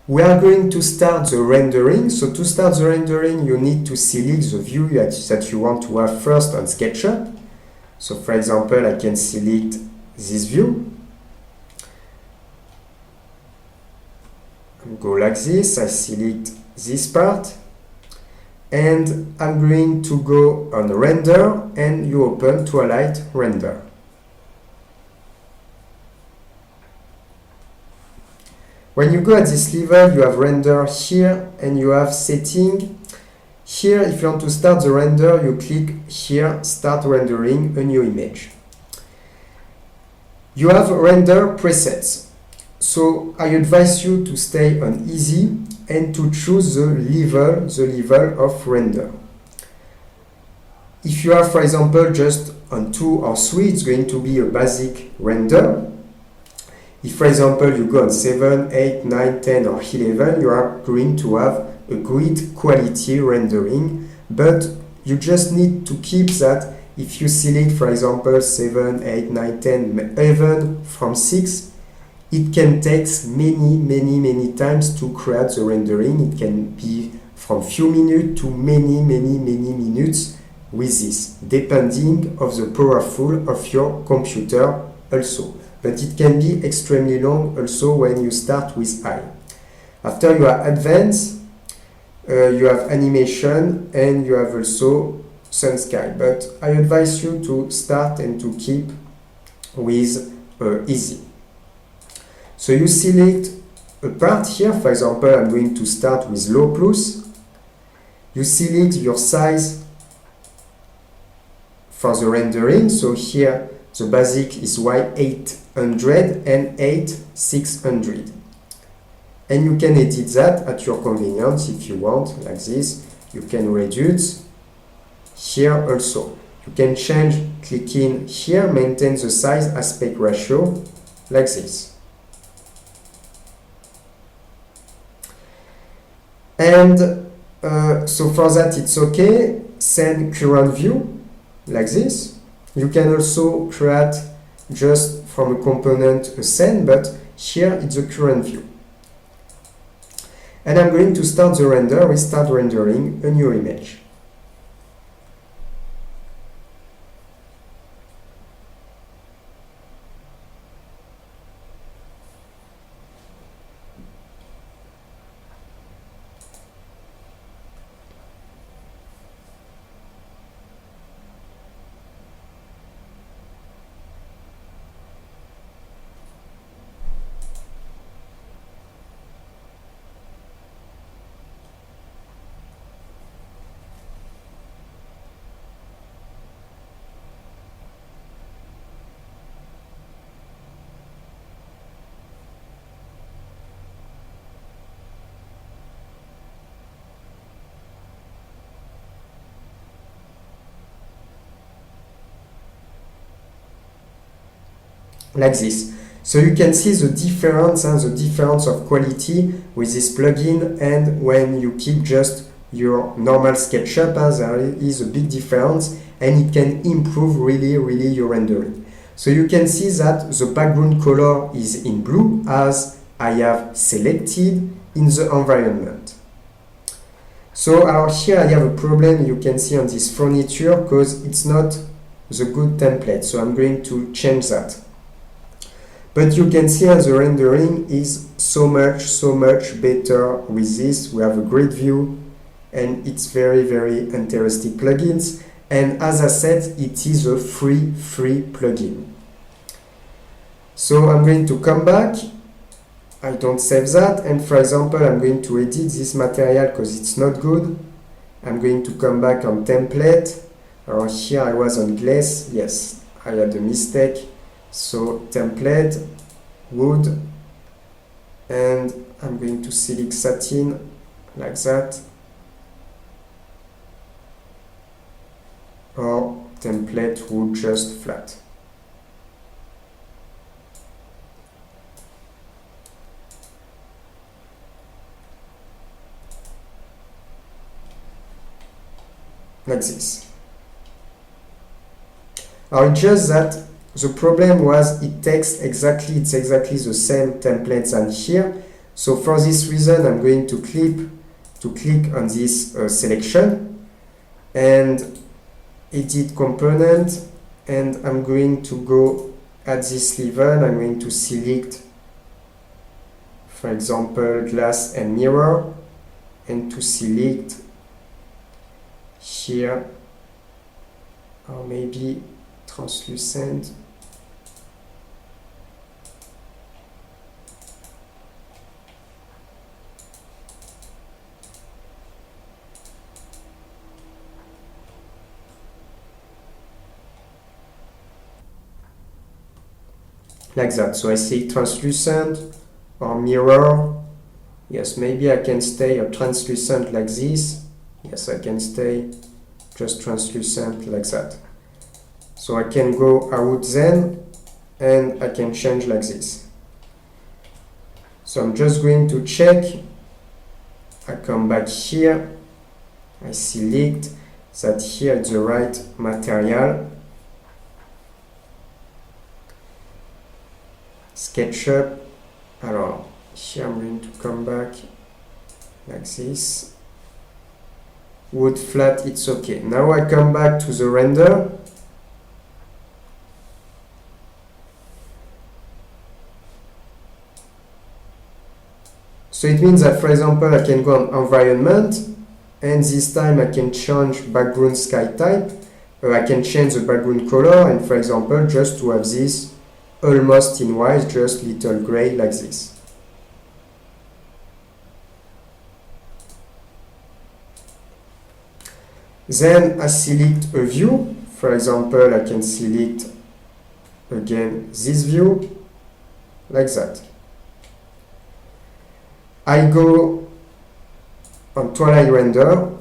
We are going to start the rendering. So to start the rendering, you need to select the view that you want to have first on SketchUp. So for example, I can select this view. Go like this, I select this part. And I'm going to go on render and you open Twilight Render. When you go at this level, you have render here and you have setting. Here, if you want to start the render, you click here, start rendering a new image. You have render presets. So I advise you to stay on easy and to choose the level of render. If you are, for example, just on 2 or 3, it's going to be a basic render. If, for example, you go on 7, 8, 9, 10 or 11, you are going to have a great quality rendering, but you just need to keep that. If you select, for example, 7, 8, 9, 10, even from 6, it can take many times to create the rendering. It can be from few minutes to many minutes with this, depending of the powerful of your computer also. But it can be extremely long also when you start with high. After you are advanced, you have animation and you have also sun sky. But I advise you to start and to keep with easy. So you select a part here. For example, I'm going to start with low plus. You select your size for the rendering. So here the basic is Y800 and 8600. And you can edit that at your convenience if you want, like this. You can reduce here also. You can change, clicking here, maintain the size aspect ratio, like this. And so for that it's okay. Send current view, like this. You can also create just from a component a scene, but here it's the current view. And I'm going to start the render. We start rendering a new image. Like this. So you can see the difference and the difference of quality with this plugin, and when you keep just your normal SketchUp, there is a big difference and it can improve really your rendering. So you can see that the background color is in blue as I have selected in the environment. So here I have a problem, you can see on this furniture, because it's not the good template. So I'm going to change that. But you can see the rendering is so much better with this. We have a great view and it's very interesting plugins. And as I said, it is a free plugin. So I'm going to come back. I don't save that. And for example, I'm going to edit this material because it's not good. I'm going to come back on template. Or here I was on glass. Yes, I had a mistake. So template, wood, and I'm going to select satin like that, or template wood just flat. Like this. Now it's just that the problem was it's exactly the same templates and here, So for this reason, I'm going to click on this selection and edit component, and I'm going to go at this level. I'm going to select, for example, glass and mirror, and to select here, or maybe translucent. Like that. So I say translucent or mirror. Yes, maybe I can stay a translucent like this. Yes, I can stay just translucent like that. So I can go out then, and I can change like this. So I'm just going to check. I come back here. I select that here is the right material. SketchUp. Alors, here I'm going to come back like this. Wood flat, it's okay. Now I come back to the render. So it means that, for example, I can go on environment, and this time I can change background sky type. I can change the background color, and for example, just to have this almost in white, just little gray like this. Then I select a view. For example, I can select again this view like that. I go on Twilight Render.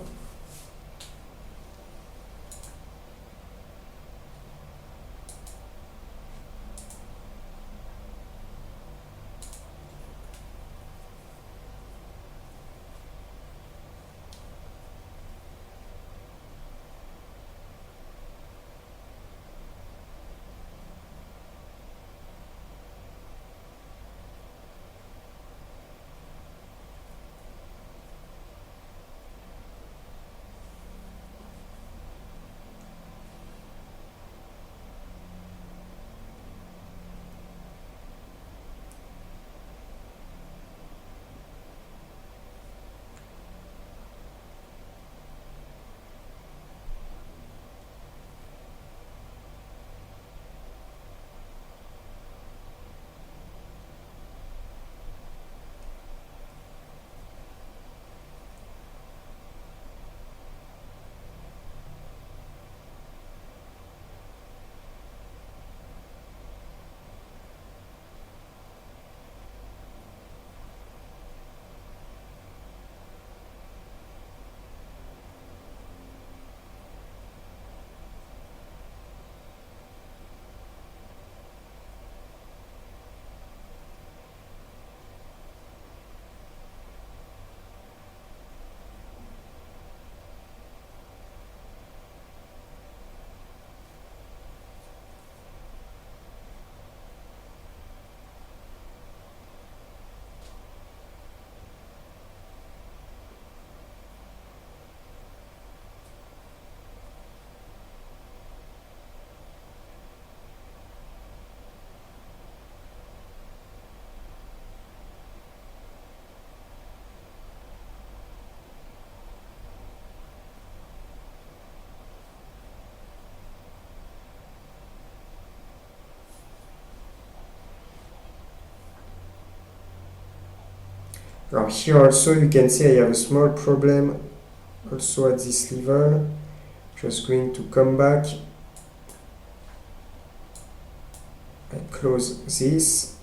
Now here also you can see I have a small problem also at this level. Just going to come back and close this.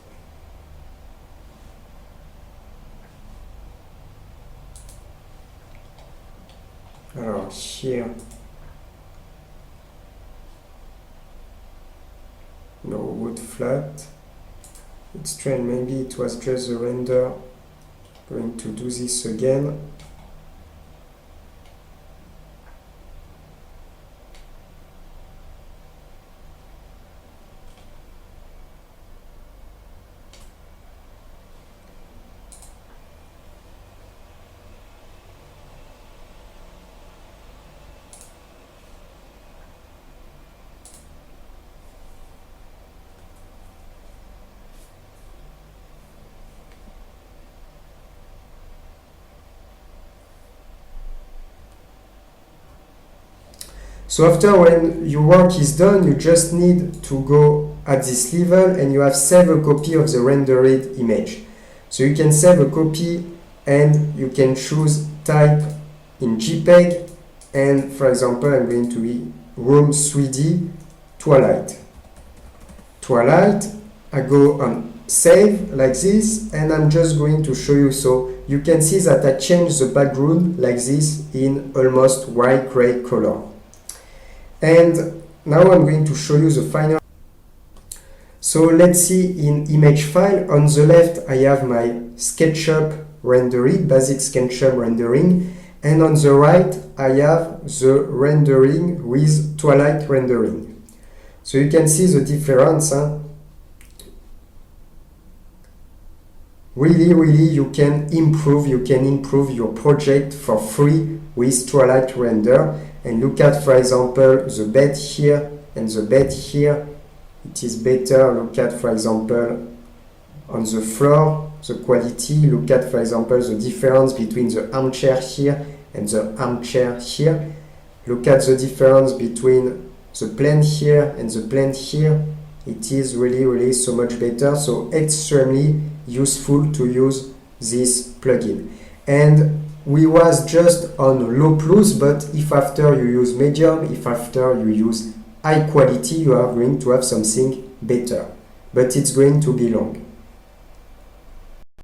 Alors here, no wood flat. It's strange, maybe it was just the render. Going to do this again. So after when your work is done, you just need to go at this level and you have save a copy of the rendered image. So you can save a copy and you can choose type in JPEG, and for example I'm going to be room 3D Twilight. I go on save like this and I'm just going to show you. So you can see that I changed the background like this in almost white gray color. And now I'm going to show you the final. So let's see in image file. On the left I have my SketchUp rendering, basic SketchUp rendering, and on the right I have the rendering with Twilight rendering. So you can see the difference. Really you can improve your project for free with Twilight render. And look at, for example, the bed here and the bed here. It is better. Look at, for example, on the floor, the quality. Look at, for example, the difference between the armchair here and the armchair here. Look at the difference between the plane here and the plane here. It is really so much better. So extremely useful to use this plugin. And we was just on low plus, but if after you use medium, if after you use high quality, you are going to have something better. But it's going to be long.